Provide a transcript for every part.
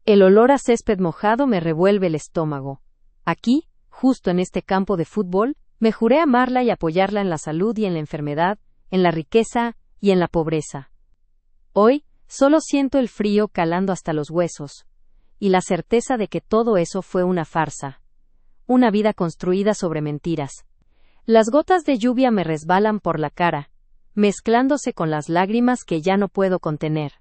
El olor a césped mojado me revuelve el estómago. Aquí, justo en este campo de fútbol, me juré amarla y apoyarla en la salud y en la enfermedad, en la riqueza y en la pobreza. Hoy, solo siento el frío calando hasta los huesos, y la certeza de que todo eso fue una farsa. Una vida construida sobre mentiras. Las gotas de lluvia me resbalan por la cara, mezclándose con las lágrimas que ya no puedo contener.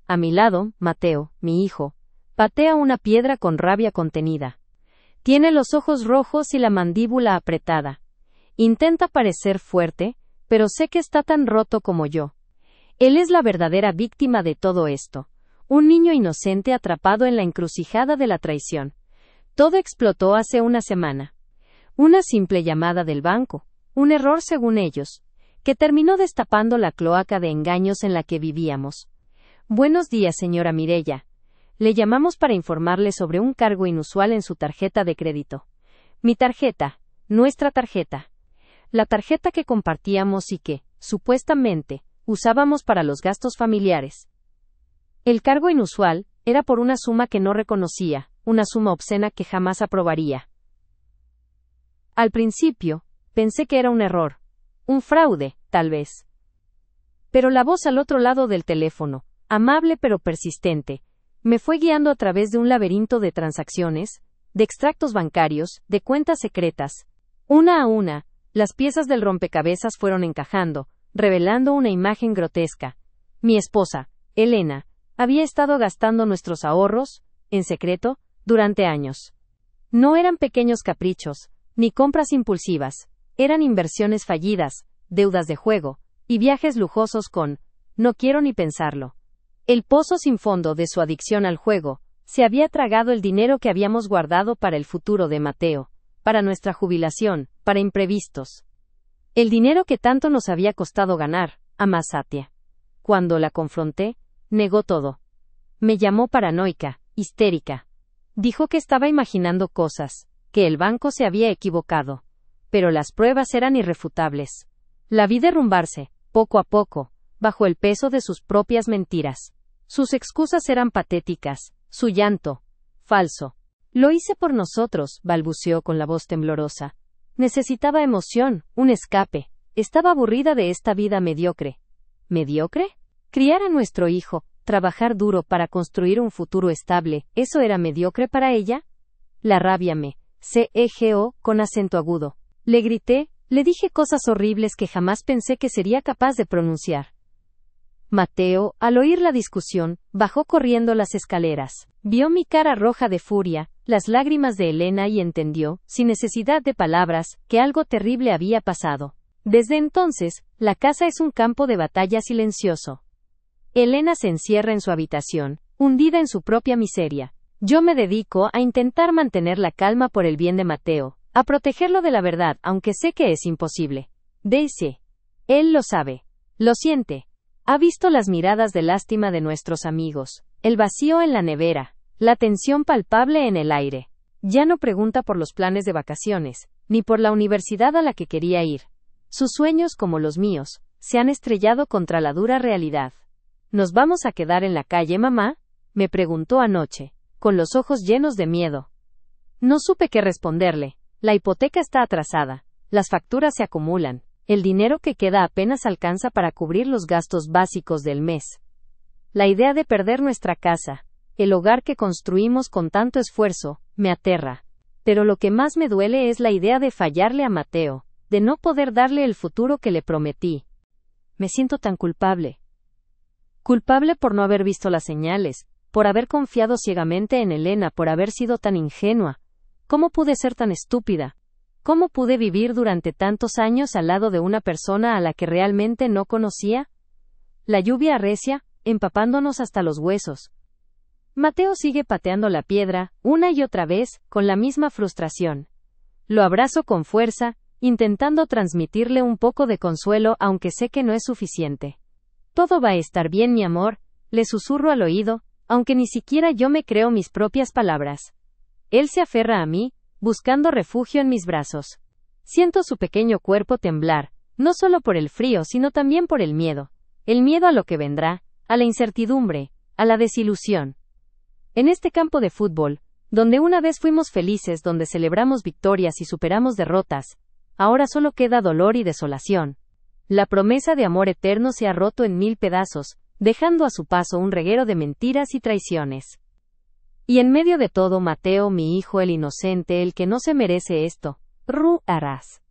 A mi lado, Mateo, mi hijo, patea una piedra con rabia contenida. Tiene los ojos rojos y la mandíbula apretada. Intenta parecer fuerte, pero sé que está tan roto como yo. Él es la verdadera víctima de todo esto. Un niño inocente atrapado en la encrucijada de la traición. Todo explotó hace una semana. Una simple llamada del banco, un error según ellos, que terminó destapando la cloaca de engaños en la que vivíamos. Buenos días, señora Mireya. Le llamamos para informarle sobre un cargo inusual en su tarjeta de crédito. Mi tarjeta, nuestra tarjeta. La tarjeta que compartíamos y que, supuestamente, usábamos para los gastos familiares. El cargo inusual era por una suma que no reconocía, una suma obscena que jamás aprobaría. Al principio, pensé que era un error, un fraude, tal vez. Pero la voz al otro lado del teléfono, amable pero persistente, me fue guiando a través de un laberinto de transacciones, de extractos bancarios, de cuentas secretas. Una a una, las piezas del rompecabezas fueron encajando, revelando una imagen grotesca. Mi esposa, Elena, había estado gastando nuestros ahorros, en secreto, durante años. No eran pequeños caprichos, ni compras impulsivas, eran inversiones fallidas, deudas de juego, y viajes lujosos con, no quiero ni pensarlo. El pozo sin fondo de su adicción al juego, se había tragado el dinero que habíamos guardado para el futuro de Mateo, para nuestra jubilación, para imprevistos. El dinero que tanto nos había costado ganar, a Satya. Cuando la confronté, negó todo. Me llamó paranoica, histérica. Dijo que estaba imaginando cosas, que el banco se había equivocado. Pero las pruebas eran irrefutables. La vi derrumbarse, poco a poco, bajo el peso de sus propias mentiras. Sus excusas eran patéticas, su llanto, falso. Lo hice por nosotros, balbuceó con la voz temblorosa. Necesitaba emoción, un escape. Estaba aburrida de esta vida mediocre. ¿Mediocre? Criar a nuestro hijo, trabajar duro para construir un futuro estable, ¿eso era mediocre para ella? La rabia me cegó con acento agudo. Le grité, le dije cosas horribles que jamás pensé que sería capaz de pronunciar. Mateo, al oír la discusión, bajó corriendo las escaleras. Vio mi cara roja de furia, las lágrimas de Elena y entendió, sin necesidad de palabras, que algo terrible había pasado. Desde entonces, la casa es un campo de batalla silencioso. Elena se encierra en su habitación, hundida en su propia miseria. Yo me dedico a intentar mantener la calma por el bien de Mateo, a protegerlo de la verdad, aunque sé que es imposible. Daisy. Él lo sabe. Lo siente. Ha visto las miradas de lástima de nuestros amigos, el vacío en la nevera, la tensión palpable en el aire. Ya no pregunta por los planes de vacaciones, ni por la universidad a la que quería ir. Sus sueños, como los míos, se han estrellado contra la dura realidad. ¿Nos vamos a quedar en la calle, mamá?, me preguntó anoche, con los ojos llenos de miedo. No supe qué responderle. La hipoteca está atrasada, las facturas se acumulan, el dinero que queda apenas alcanza para cubrir los gastos básicos del mes. La idea de perder nuestra casa, el hogar que construimos con tanto esfuerzo, me aterra. Pero lo que más me duele es la idea de fallarle a Mateo, de no poder darle el futuro que le prometí. Me siento tan culpable. Culpable por no haber visto las señales, por haber confiado ciegamente en Elena, por haber sido tan ingenua. ¿Cómo pude ser tan estúpida? ¿Cómo pude vivir durante tantos años al lado de una persona a la que realmente no conocía? La lluvia arrecia, empapándonos hasta los huesos. Mateo sigue pateando la piedra, una y otra vez, con la misma frustración. Lo abrazo con fuerza, intentando transmitirle un poco de consuelo, aunque sé que no es suficiente. Todo va a estar bien, mi amor, le susurro al oído, aunque ni siquiera yo me creo mis propias palabras. Él se aferra a mí, buscando refugio en mis brazos. Siento su pequeño cuerpo temblar, no solo por el frío, sino también por el miedo a lo que vendrá, a la incertidumbre, a la desilusión. En este campo de fútbol, donde una vez fuimos felices, donde celebramos victorias y superamos derrotas, ahora solo queda dolor y desolación. La promesa de amor eterno se ha roto en 1000 pedazos, dejando a su paso un reguero de mentiras y traiciones. Y en medio de todo, Mateo, mi hijo, el inocente, el que no se merece esto, harás.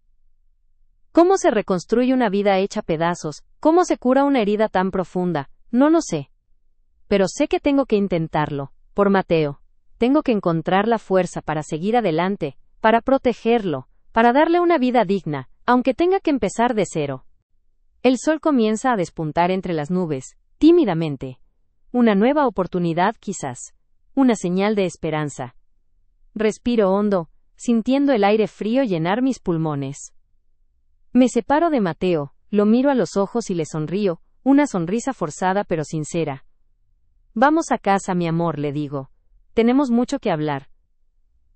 ¿Cómo se reconstruye una vida hecha pedazos? ¿Cómo se cura una herida tan profunda? No lo sé. Pero sé que tengo que intentarlo, por Mateo. Tengo que encontrar la fuerza para seguir adelante, para protegerlo, para darle una vida digna, aunque tenga que empezar de cero. El sol comienza a despuntar entre las nubes, tímidamente. Una nueva oportunidad quizás. Una señal de esperanza. Respiro hondo, sintiendo el aire frío llenar mis pulmones. Me separo de Mateo, lo miro a los ojos y le sonrío, una sonrisa forzada pero sincera. Vamos a casa, mi amor, le digo. Tenemos mucho que hablar.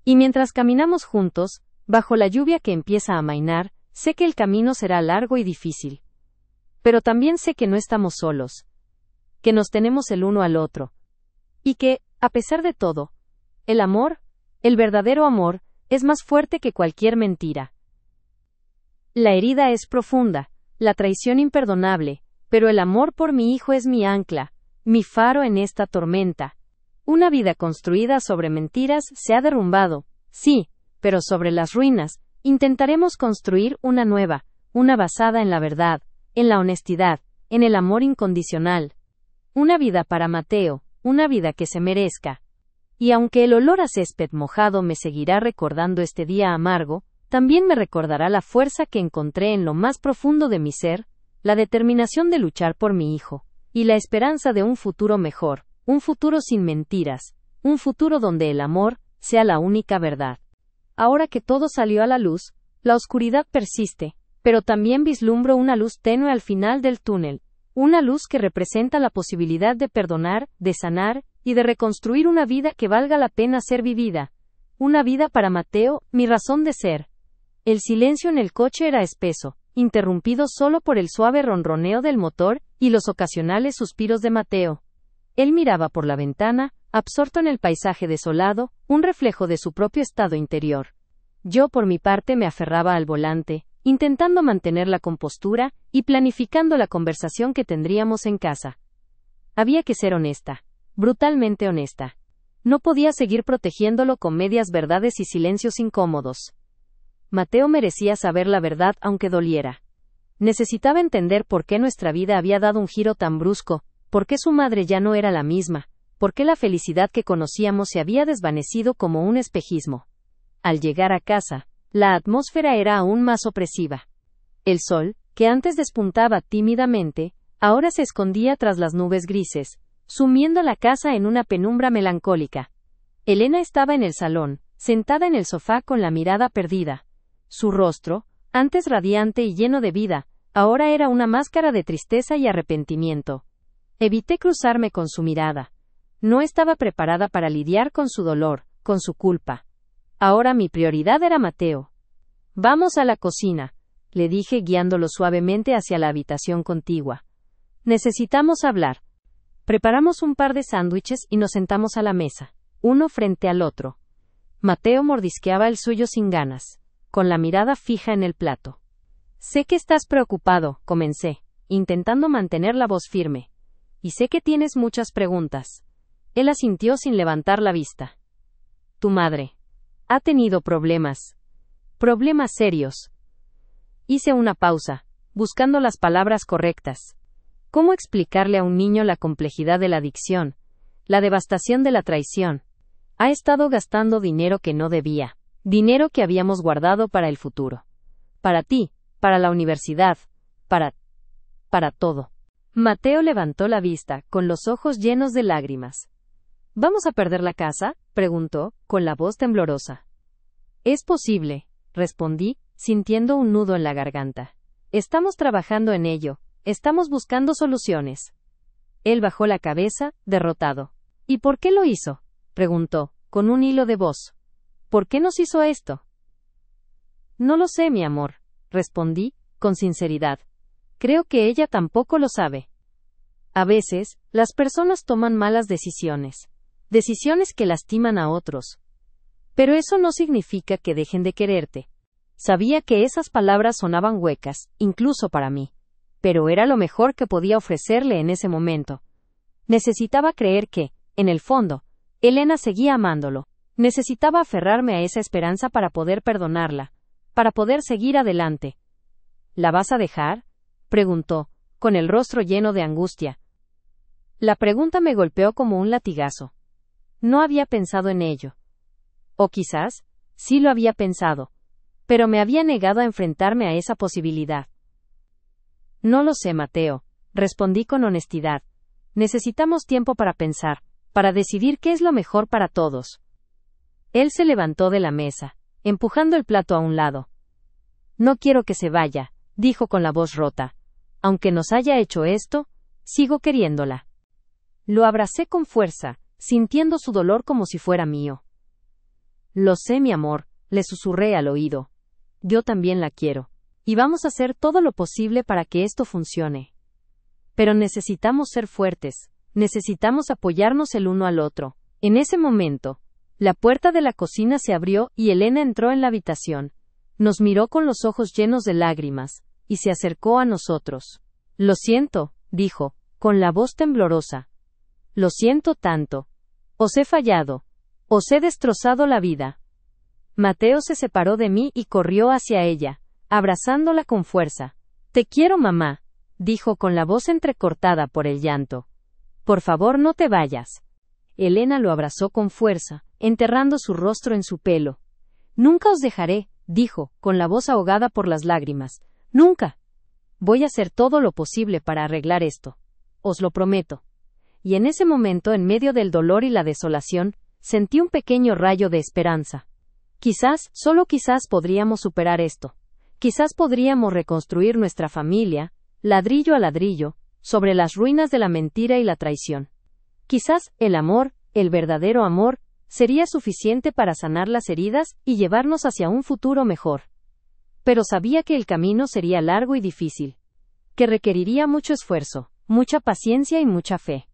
Y mientras caminamos juntos, bajo la lluvia que empieza a amainar, sé que el camino será largo y difícil. Pero también sé que no estamos solos. Que nos tenemos el uno al otro. Y que, a pesar de todo, el amor, el verdadero amor, es más fuerte que cualquier mentira. La herida es profunda, la traición imperdonable, pero el amor por mi hijo es mi ancla, mi faro en esta tormenta. Una vida construida sobre mentiras se ha derrumbado, sí, pero sobre las ruinas, intentaremos construir una nueva, una basada en la verdad, en la honestidad, en el amor incondicional. Una vida para Mateo, una vida que se merezca. Y aunque el olor a césped mojado me seguirá recordando este día amargo, también me recordará la fuerza que encontré en lo más profundo de mi ser, la determinación de luchar por mi hijo, y la esperanza de un futuro mejor, un futuro sin mentiras, un futuro donde el amor sea la única verdad. Ahora que todo salió a la luz, la oscuridad persiste, pero también vislumbro una luz tenue al final del túnel, una luz que representa la posibilidad de perdonar, de sanar, y de reconstruir una vida que valga la pena ser vivida. Una vida para Mateo, mi razón de ser. El silencio en el coche era espeso, interrumpido solo por el suave ronroneo del motor y los ocasionales suspiros de Mateo. Él miraba por la ventana, absorto en el paisaje desolado, un reflejo de su propio estado interior. Yo, por mi parte, me aferraba al volante, intentando mantener la compostura y planificando la conversación que tendríamos en casa. Había que ser honesta, brutalmente honesta. No podía seguir protegiéndolo con medias verdades y silencios incómodos. Mateo merecía saber la verdad aunque doliera. Necesitaba entender por qué nuestra vida había dado un giro tan brusco, por qué su madre ya no era la misma, por qué la felicidad que conocíamos se había desvanecido como un espejismo. Al llegar a casa, la atmósfera era aún más opresiva. El sol, que antes despuntaba tímidamente, ahora se escondía tras las nubes grises, sumiendo la casa en una penumbra melancólica. Elena estaba en el salón, sentada en el sofá con la mirada perdida. Su rostro, antes radiante y lleno de vida, ahora era una máscara de tristeza y arrepentimiento. Evité cruzarme con su mirada. No estaba preparada para lidiar con su dolor, con su culpa. Ahora mi prioridad era Mateo. Vamos a la cocina, le dije guiándolo suavemente hacia la habitación contigua. Necesitamos hablar. Preparamos un par de sándwiches y nos sentamos a la mesa, uno frente al otro. Mateo mordisqueaba el suyo sin ganas, con la mirada fija en el plato. Sé que estás preocupado, comencé, intentando mantener la voz firme. Y sé que tienes muchas preguntas. Él asintió sin levantar la vista. Tu madre ha tenido problemas. Problemas serios. Hice una pausa, buscando las palabras correctas. ¿Cómo explicarle a un niño la complejidad de la adicción, la devastación de la traición? Ha estado gastando dinero que no debía, dinero que habíamos guardado para el futuro. Para ti, para la universidad, para todo. Mateo levantó la vista, con los ojos llenos de lágrimas. ¿Vamos a perder la casa?, preguntó, con la voz temblorosa. Es posible, respondí, sintiendo un nudo en la garganta. Estamos trabajando en ello, estamos buscando soluciones. Él bajó la cabeza, derrotado. ¿Y por qué lo hizo?, preguntó, con un hilo de voz. ¿Por qué nos hizo esto? No lo sé, mi amor, respondí, con sinceridad. Creo que ella tampoco lo sabe. A veces, las personas toman malas decisiones. decisiones que lastiman a otros. Pero eso no significa que dejen de quererte. Sabía que esas palabras sonaban huecas, incluso para mí. Pero era lo mejor que podía ofrecerle en ese momento. Necesitaba creer que, en el fondo, Elena seguía amándolo. Necesitaba aferrarme a esa esperanza para poder perdonarla, para poder seguir adelante. ¿La vas a dejar?, preguntó, con el rostro lleno de angustia. La pregunta me golpeó como un latigazo. No había pensado en ello. O quizás, sí lo había pensado, pero me había negado a enfrentarme a esa posibilidad. No lo sé, Mateo, respondí con honestidad. Necesitamos tiempo para pensar, para decidir qué es lo mejor para todos. Él se levantó de la mesa, empujando el plato a un lado. No quiero que se vaya, dijo con la voz rota. Aunque nos haya hecho esto, sigo queriéndola. Lo abracé con fuerza, sintiendo su dolor como si fuera mío. Lo sé, mi amor, le susurré al oído. Yo también la quiero. Y vamos a hacer todo lo posible para que esto funcione. Pero necesitamos ser fuertes, necesitamos apoyarnos el uno al otro. En ese momento, la puerta de la cocina se abrió y Elena entró en la habitación. Nos miró con los ojos llenos de lágrimas, y se acercó a nosotros. Lo siento, dijo, con la voz temblorosa. Lo siento tanto. Os he fallado. Os he destrozado la vida. Mateo se separó de mí y corrió hacia ella, abrazándola con fuerza. Te quiero, mamá, dijo con la voz entrecortada por el llanto. Por favor, no te vayas. Elena lo abrazó con fuerza, enterrando su rostro en su pelo. Nunca os dejaré, dijo, con la voz ahogada por las lágrimas. Nunca. Voy a hacer todo lo posible para arreglar esto. Os lo prometo. Y en ese momento, en medio del dolor y la desolación, sentí un pequeño rayo de esperanza. Quizás, solo quizás podríamos superar esto. Quizás podríamos reconstruir nuestra familia, ladrillo a ladrillo, sobre las ruinas de la mentira y la traición. Quizás, el amor, el verdadero amor, sería suficiente para sanar las heridas y llevarnos hacia un futuro mejor. Pero sabía que el camino sería largo y difícil, que requeriría mucho esfuerzo, mucha paciencia y mucha fe.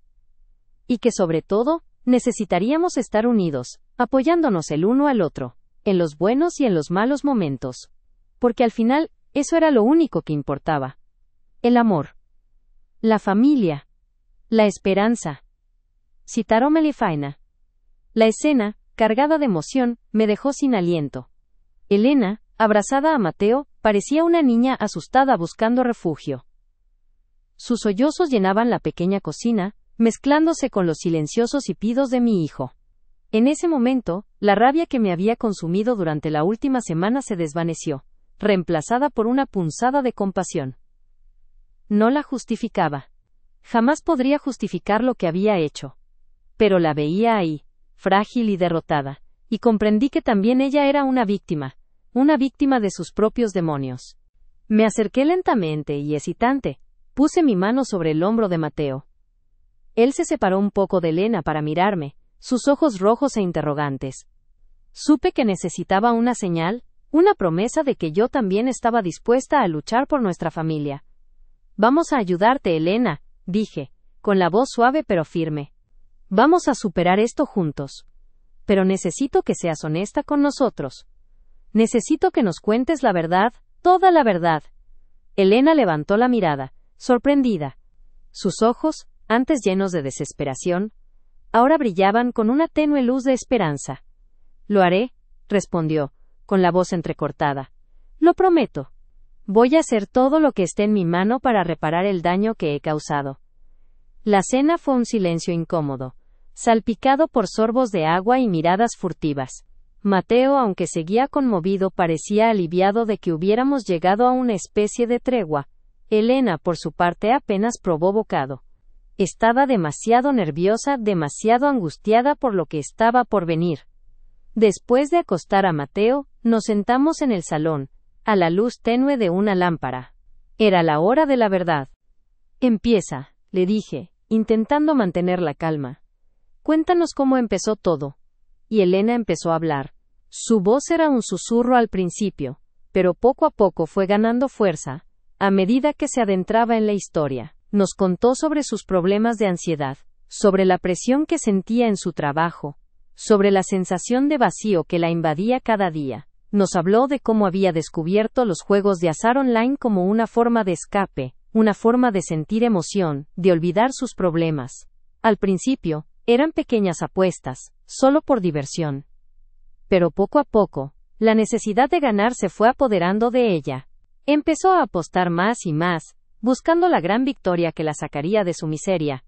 Y que sobre todo, necesitaríamos estar unidos, apoyándonos el uno al otro, en los buenos y en los malos momentos. Porque al final, eso era lo único que importaba. El amor. La familia. La esperanza. Citaron Melifaina. La escena, cargada de emoción, me dejó sin aliento. Elena, abrazada a Mateo, parecía una niña asustada buscando refugio. Sus sollozos llenaban la pequeña cocina, mezclándose con los silenciosos hipidos de mi hijo. En ese momento, la rabia que me había consumido durante la última semana se desvaneció, reemplazada por una punzada de compasión. No la justificaba. Jamás podría justificar lo que había hecho. Pero la veía ahí, frágil y derrotada, y comprendí que también ella era una víctima de sus propios demonios. Me acerqué lentamente y hesitante, puse mi mano sobre el hombro de Mateo. Él se separó un poco de Elena para mirarme, sus ojos rojos e interrogantes. Supe que necesitaba una señal, una promesa de que yo también estaba dispuesta a luchar por nuestra familia. Vamos a ayudarte, Elena, dije, con la voz suave pero firme. Vamos a superar esto juntos. Pero necesito que seas honesta con nosotros. Necesito que nos cuentes la verdad, toda la verdad. Elena levantó la mirada, sorprendida. Sus ojos, antes llenos de desesperación, ahora brillaban con una tenue luz de esperanza. Lo haré, respondió, con la voz entrecortada. Lo prometo. Voy a hacer todo lo que esté en mi mano para reparar el daño que he causado. La cena fue un silencio incómodo, salpicado por sorbos de agua y miradas furtivas. Mateo, aunque seguía conmovido, parecía aliviado de que hubiéramos llegado a una especie de tregua. Elena, por su parte, apenas probó bocado. Estaba demasiado nerviosa, demasiado angustiada por lo que estaba por venir. Después de acostar a Mateo, nos sentamos en el salón, a la luz tenue de una lámpara. Era la hora de la verdad. Empieza, le dije, intentando mantener la calma. Cuéntanos cómo empezó todo. Y Elena empezó a hablar. Su voz era un susurro al principio, pero poco a poco fue ganando fuerza, a medida que se adentraba en la historia. Nos contó sobre sus problemas de ansiedad, sobre la presión que sentía en su trabajo, sobre la sensación de vacío que la invadía cada día. Nos habló de cómo había descubierto los juegos de azar online como una forma de escape, una forma de sentir emoción, de olvidar sus problemas. Al principio, eran pequeñas apuestas, solo por diversión. Pero poco a poco, la necesidad de ganar se fue apoderando de ella. Empezó a apostar más y más, buscando la gran victoria que la sacaría de su miseria.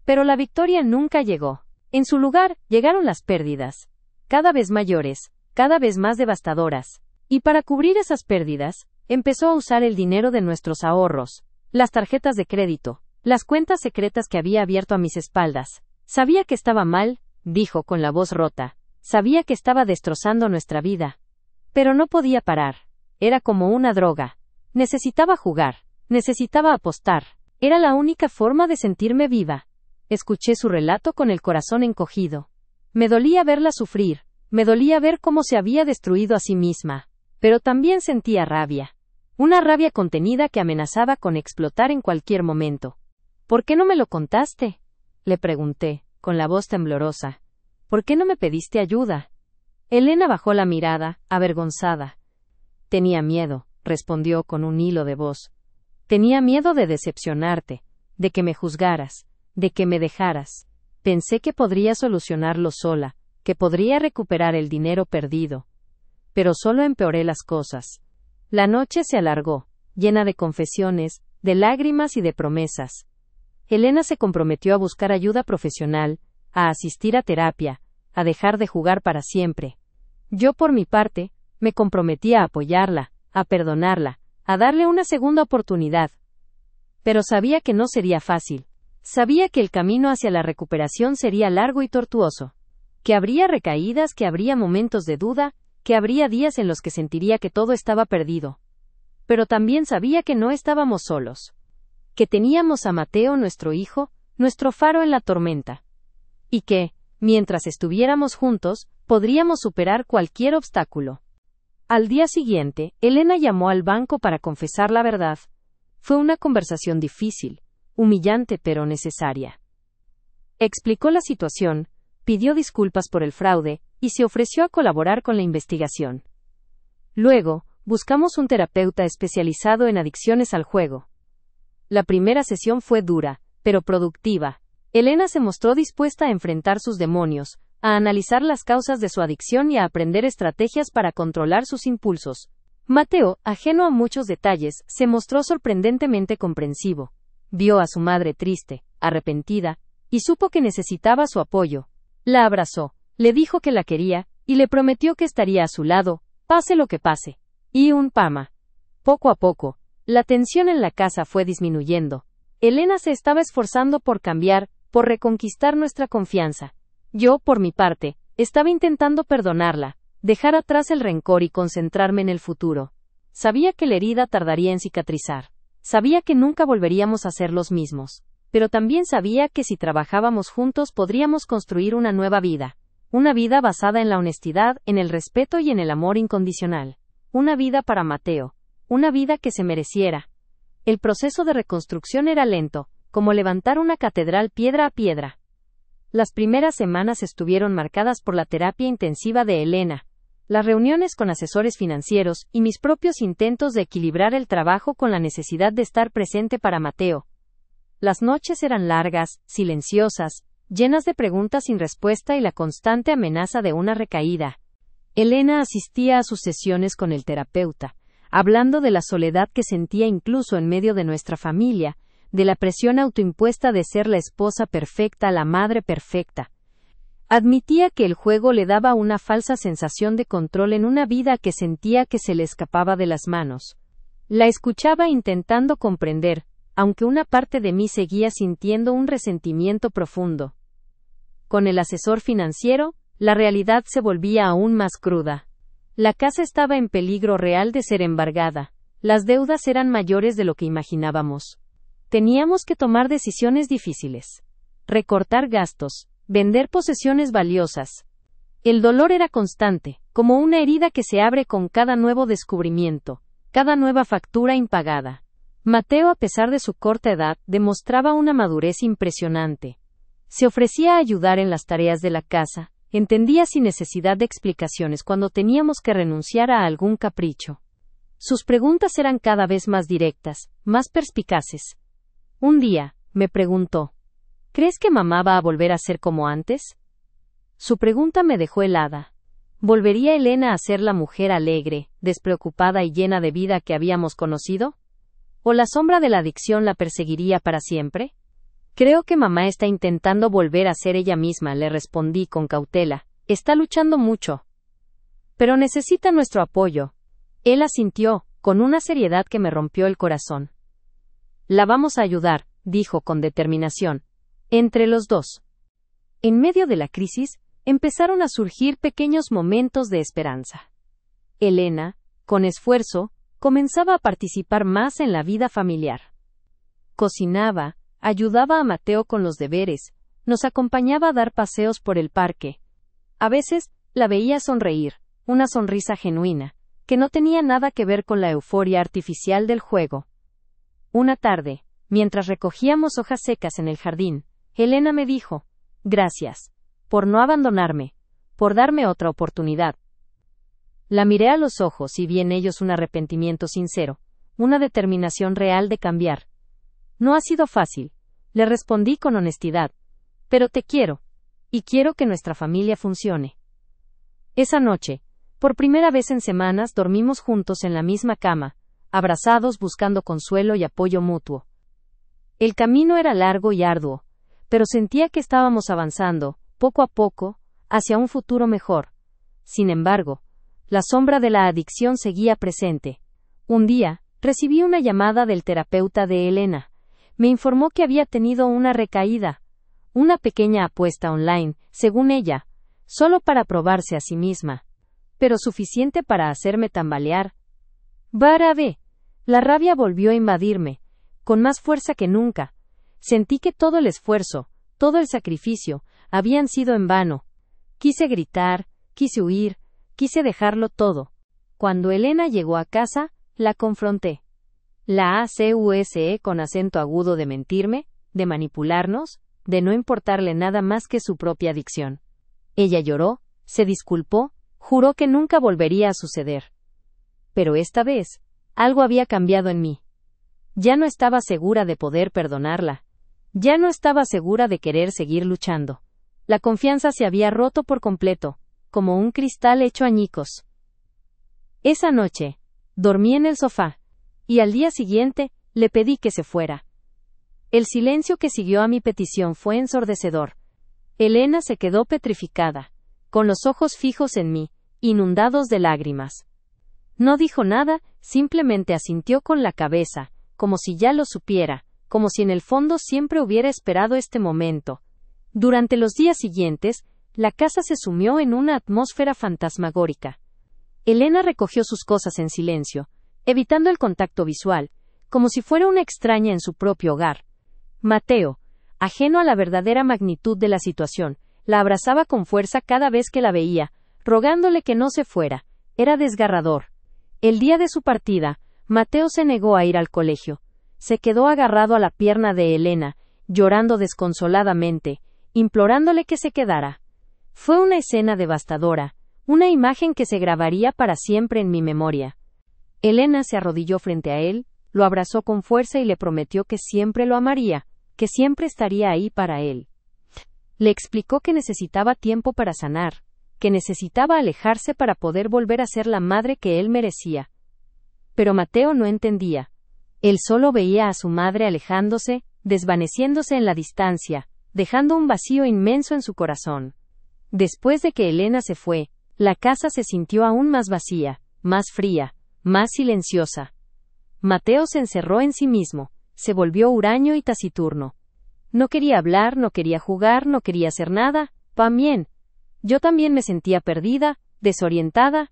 Pero la victoria nunca llegó. En su lugar, llegaron las pérdidas, cada vez mayores, cada vez más devastadoras. Y para cubrir esas pérdidas, empezó a usar el dinero de nuestros ahorros, las tarjetas de crédito, las cuentas secretas que había abierto a mis espaldas. Sabía que estaba mal, dijo con la voz rota. Sabía que estaba destrozando nuestra vida. Pero no podía parar. Era como una droga. Necesitaba jugar. Necesitaba apostar. Era la única forma de sentirme viva. Escuché su relato con el corazón encogido. Me dolía verla sufrir. Me dolía ver cómo se había destruido a sí misma. Pero también sentía rabia. Una rabia contenida que amenazaba con explotar en cualquier momento. ¿Por qué no me lo contaste?, le pregunté, con la voz temblorosa. ¿Por qué no me pediste ayuda? Elena bajó la mirada, avergonzada. Tenía miedo, respondió con un hilo de voz. Tenía miedo de decepcionarte, de que me juzgaras, de que me dejaras. Pensé que podría solucionarlo sola, que podría recuperar el dinero perdido. Pero solo empeoré las cosas. La noche se alargó, llena de confesiones, de lágrimas y de promesas. Elena se comprometió a buscar ayuda profesional, a asistir a terapia, a dejar de jugar para siempre. Yo, por mi parte, me comprometí a apoyarla, a perdonarla, a darle una segunda oportunidad. Pero sabía que no sería fácil. Sabía que el camino hacia la recuperación sería largo y tortuoso. Que habría recaídas, que habría momentos de duda, que habría días en los que sentiría que todo estaba perdido. Pero también sabía que no estábamos solos. Que teníamos a Mateo, nuestro hijo, nuestro faro en la tormenta. Y que, mientras estuviéramos juntos, podríamos superar cualquier obstáculo. Al día siguiente, Elena llamó al banco para confesar la verdad. Fue una conversación difícil, humillante pero necesaria. Explicó la situación, pidió disculpas por el fraude, y se ofreció a colaborar con la investigación. Luego, buscamos un terapeuta especializado en adicciones al juego. La primera sesión fue dura, pero productiva. Elena se mostró dispuesta a enfrentar sus demonios, a analizar las causas de su adicción y a aprender estrategias para controlar sus impulsos. Mateo, ajeno a muchos detalles, se mostró sorprendentemente comprensivo. Vio a su madre triste, arrepentida, y supo que necesitaba su apoyo. La abrazó, le dijo que la quería, y le prometió que estaría a su lado, pase lo que pase. Y pama. Poco a poco, la tensión en la casa fue disminuyendo. Elena se estaba esforzando por cambiar, por reconquistar nuestra confianza. Yo, por mi parte, estaba intentando perdonarla, dejar atrás el rencor y concentrarme en el futuro. Sabía que la herida tardaría en cicatrizar. Sabía que nunca volveríamos a ser los mismos. Pero también sabía que si trabajábamos juntos podríamos construir una nueva vida. Una vida basada en la honestidad, en el respeto y en el amor incondicional. Una vida para Mateo. Una vida que se mereciera. El proceso de reconstrucción era lento, como levantar una catedral piedra a piedra. Las primeras semanas estuvieron marcadas por la terapia intensiva de Elena, las reuniones con asesores financieros y mis propios intentos de equilibrar el trabajo con la necesidad de estar presente para Mateo. Las noches eran largas, silenciosas, llenas de preguntas sin respuesta y la constante amenaza de una recaída. Elena asistía a sus sesiones con el terapeuta, hablando de la soledad que sentía incluso en medio de nuestra familia, de la presión autoimpuesta de ser la esposa perfecta, la madre perfecta. Admitía que el juego le daba una falsa sensación de control en una vida que sentía que se le escapaba de las manos. La escuchaba intentando comprender, aunque una parte de mí seguía sintiendo un resentimiento profundo. Con el asesor financiero, la realidad se volvía aún más cruda. La casa estaba en peligro real de ser embargada. Las deudas eran mayores de lo que imaginábamos. Teníamos que tomar decisiones difíciles. Recortar gastos, vender posesiones valiosas. El dolor era constante, como una herida que se abre con cada nuevo descubrimiento, cada nueva factura impagada. Mateo, a pesar de su corta edad, demostraba una madurez impresionante. Se ofrecía a ayudar en las tareas de la casa, entendía sin necesidad de explicaciones cuando teníamos que renunciar a algún capricho. Sus preguntas eran cada vez más directas, más perspicaces. Un día, me preguntó, ¿crees que mamá va a volver a ser como antes? Su pregunta me dejó helada. ¿Volvería Elena a ser la mujer alegre, despreocupada y llena de vida que habíamos conocido? ¿O la sombra de la adicción la perseguiría para siempre? Creo que mamá está intentando volver a ser ella misma, le respondí con cautela. Está luchando mucho. Pero necesita nuestro apoyo. Él asintió, con una seriedad que me rompió el corazón. La vamos a ayudar, dijo con determinación. Entre los dos. En medio de la crisis, empezaron a surgir pequeños momentos de esperanza. Elena, con esfuerzo, comenzaba a participar más en la vida familiar. Cocinaba, ayudaba a Mateo con los deberes, nos acompañaba a dar paseos por el parque. A veces, la veía sonreír, una sonrisa genuina, que no tenía nada que ver con la euforia artificial del juego. Una tarde, mientras recogíamos hojas secas en el jardín, Elena me dijo, «Gracias, por no abandonarme, por darme otra oportunidad». La miré a los ojos y vi en ellos un arrepentimiento sincero, una determinación real de cambiar. «No ha sido fácil», le respondí con honestidad, «pero te quiero, y quiero que nuestra familia funcione». Esa noche, por primera vez en semanas, dormimos juntos en la misma cama, abrazados buscando consuelo y apoyo mutuo. El camino era largo y arduo, pero sentía que estábamos avanzando, poco a poco, hacia un futuro mejor. Sin embargo, la sombra de la adicción seguía presente. Un día, recibí una llamada del terapeuta de Elena. Me informó que había tenido una recaída, una pequeña apuesta online, según ella, solo para probarse a sí misma, pero suficiente para hacerme tambalear. Barabé. La rabia volvió a invadirme, con más fuerza que nunca. Sentí que todo el esfuerzo, todo el sacrificio, habían sido en vano. Quise gritar, quise huir, quise dejarlo todo. Cuando Elena llegó a casa, la confronté. La acuse con acento agudo de mentirme, de manipularnos, de no importarle nada más que su propia adicción. Ella lloró, se disculpó, juró que nunca volvería a suceder. Pero esta vez, algo había cambiado en mí. Ya no estaba segura de poder perdonarla. Ya no estaba segura de querer seguir luchando. La confianza se había roto por completo, como un cristal hecho añicos. Esa noche, dormí en el sofá, y al día siguiente, le pedí que se fuera. El silencio que siguió a mi petición fue ensordecedor. Elena se quedó petrificada, con los ojos fijos en mí, inundados de lágrimas. No dijo nada, simplemente asintió con la cabeza, como si ya lo supiera, como si en el fondo siempre hubiera esperado este momento. Durante los días siguientes, la casa se sumió en una atmósfera fantasmagórica. Elena recogió sus cosas en silencio, evitando el contacto visual, como si fuera una extraña en su propio hogar. Mateo, ajeno a la verdadera magnitud de la situación, la abrazaba con fuerza cada vez que la veía, rogándole que no se fuera. Era desgarrador. El día de su partida, Mateo se negó a ir al colegio. Se quedó agarrado a la pierna de Elena, llorando desconsoladamente, implorándole que se quedara. Fue una escena devastadora, una imagen que se grabaría para siempre en mi memoria. Elena se arrodilló frente a él, lo abrazó con fuerza y le prometió que siempre lo amaría, que siempre estaría ahí para él. Le explicó que necesitaba tiempo para sanar, que necesitaba alejarse para poder volver a ser la madre que él merecía. Pero Mateo no entendía. Él solo veía a su madre alejándose, desvaneciéndose en la distancia, dejando un vacío inmenso en su corazón. Después de que Elena se fue, la casa se sintió aún más vacía, más fría, más silenciosa. Mateo se encerró en sí mismo, se volvió huraño y taciturno. No quería hablar, no quería jugar, no quería hacer nada. También. Yo también me sentía perdida, desorientada.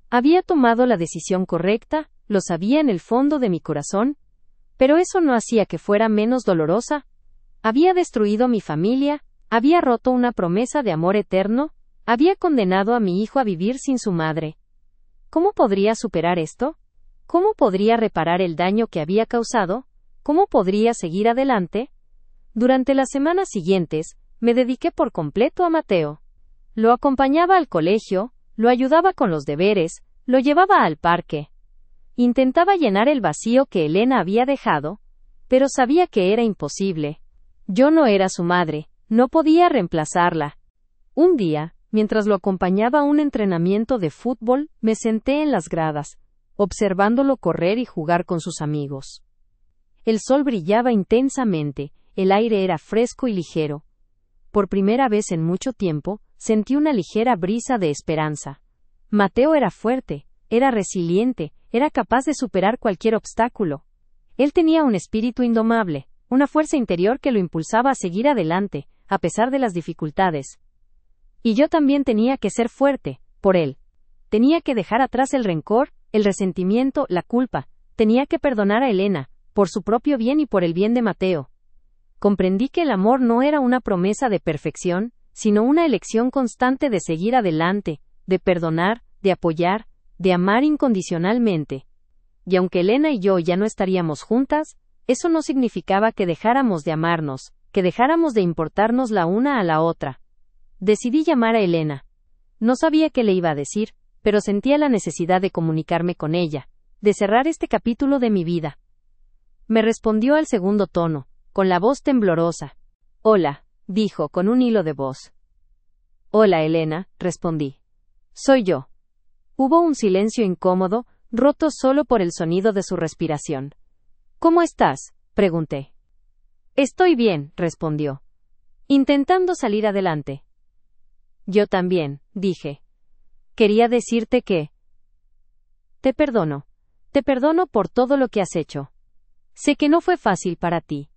Había tomado la decisión correcta, lo sabía en el fondo de mi corazón, pero eso no hacía que fuera menos dolorosa. Había destruido mi familia, había roto una promesa de amor eterno, había condenado a mi hijo a vivir sin su madre. ¿Cómo podría superar esto? ¿Cómo podría reparar el daño que había causado? ¿Cómo podría seguir adelante? Durante las semanas siguientes, Me dediqué por completo a Mateo. Lo acompañaba al colegio, lo ayudaba con los deberes, lo llevaba al parque. Intentaba llenar el vacío que Elena había dejado, pero sabía que era imposible. Yo no era su madre, no podía reemplazarla. Un día, mientras lo acompañaba a un entrenamiento de fútbol, me senté en las gradas, observándolo correr y jugar con sus amigos. El sol brillaba intensamente, el aire era fresco y ligero. Por primera vez en mucho tiempo, sentí una ligera brisa de esperanza. Mateo era fuerte, era resiliente, era capaz de superar cualquier obstáculo. Él tenía un espíritu indomable, una fuerza interior que lo impulsaba a seguir adelante, a pesar de las dificultades. Y yo también tenía que ser fuerte, por él. Tenía que dejar atrás el rencor, el resentimiento, la culpa. Tenía que perdonar a Elena, por su propio bien y por el bien de Mateo. Comprendí que el amor no era una promesa de perfección, sino una elección constante de seguir adelante, de perdonar, de apoyar, de amar incondicionalmente. Y aunque Elena y yo ya no estaríamos juntas, eso no significaba que dejáramos de amarnos, que dejáramos de importarnos la una a la otra. Decidí llamar a Elena. No sabía qué le iba a decir, pero sentía la necesidad de comunicarme con ella, de cerrar este capítulo de mi vida. Me respondió al segundo tono, con la voz temblorosa. Hola, dijo con un hilo de voz. Hola, Elena, respondí. Soy yo. Hubo un silencio incómodo, roto solo por el sonido de su respiración. ¿Cómo estás?, pregunté. Estoy bien, respondió, intentando salir adelante. Yo también, dije. Quería decirte que... Te perdono por todo lo que has hecho. Sé que no fue fácil para ti.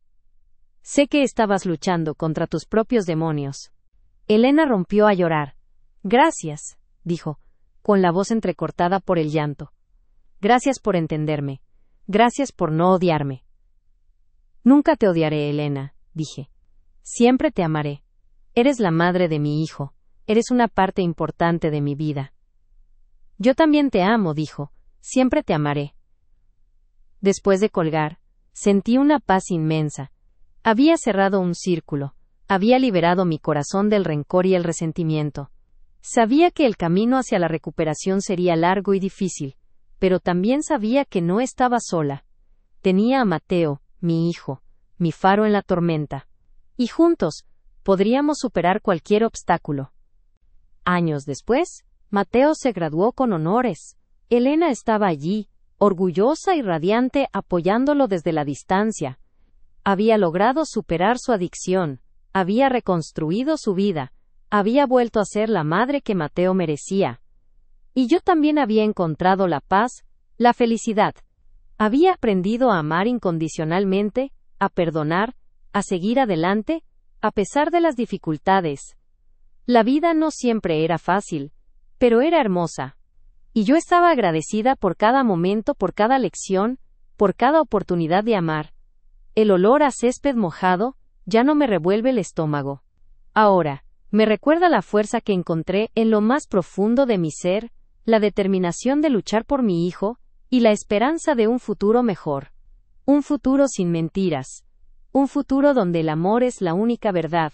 Sé que estabas luchando contra tus propios demonios. Elena rompió a llorar. Gracias, dijo, con la voz entrecortada por el llanto. Gracias por entenderme. Gracias por no odiarme. Nunca te odiaré, Elena, dije. Siempre te amaré. Eres la madre de mi hijo. Eres una parte importante de mi vida. Yo también te amo, dijo. Siempre te amaré. Después de colgar, sentí una paz inmensa. Había cerrado un círculo. Había liberado mi corazón del rencor y el resentimiento. Sabía que el camino hacia la recuperación sería largo y difícil, pero también sabía que no estaba sola. Tenía a Mateo, mi hijo, mi faro en la tormenta. Y juntos, podríamos superar cualquier obstáculo. Años después, Mateo se graduó con honores. Elena estaba allí, orgullosa y radiante, apoyándolo desde la distancia. Había logrado superar su adicción, había reconstruido su vida, había vuelto a ser la madre que Mateo merecía. Y yo también había encontrado la paz, la felicidad. Había aprendido a amar incondicionalmente, a perdonar, a seguir adelante, a pesar de las dificultades. La vida no siempre era fácil, pero era hermosa. Y yo estaba agradecida por cada momento, por cada lección, por cada oportunidad de amar. El olor a césped mojado ya no me revuelve el estómago. Ahora, me recuerda la fuerza que encontré en lo más profundo de mi ser, la determinación de luchar por mi hijo, y la esperanza de un futuro mejor. Un futuro sin mentiras. Un futuro donde el amor es la única verdad.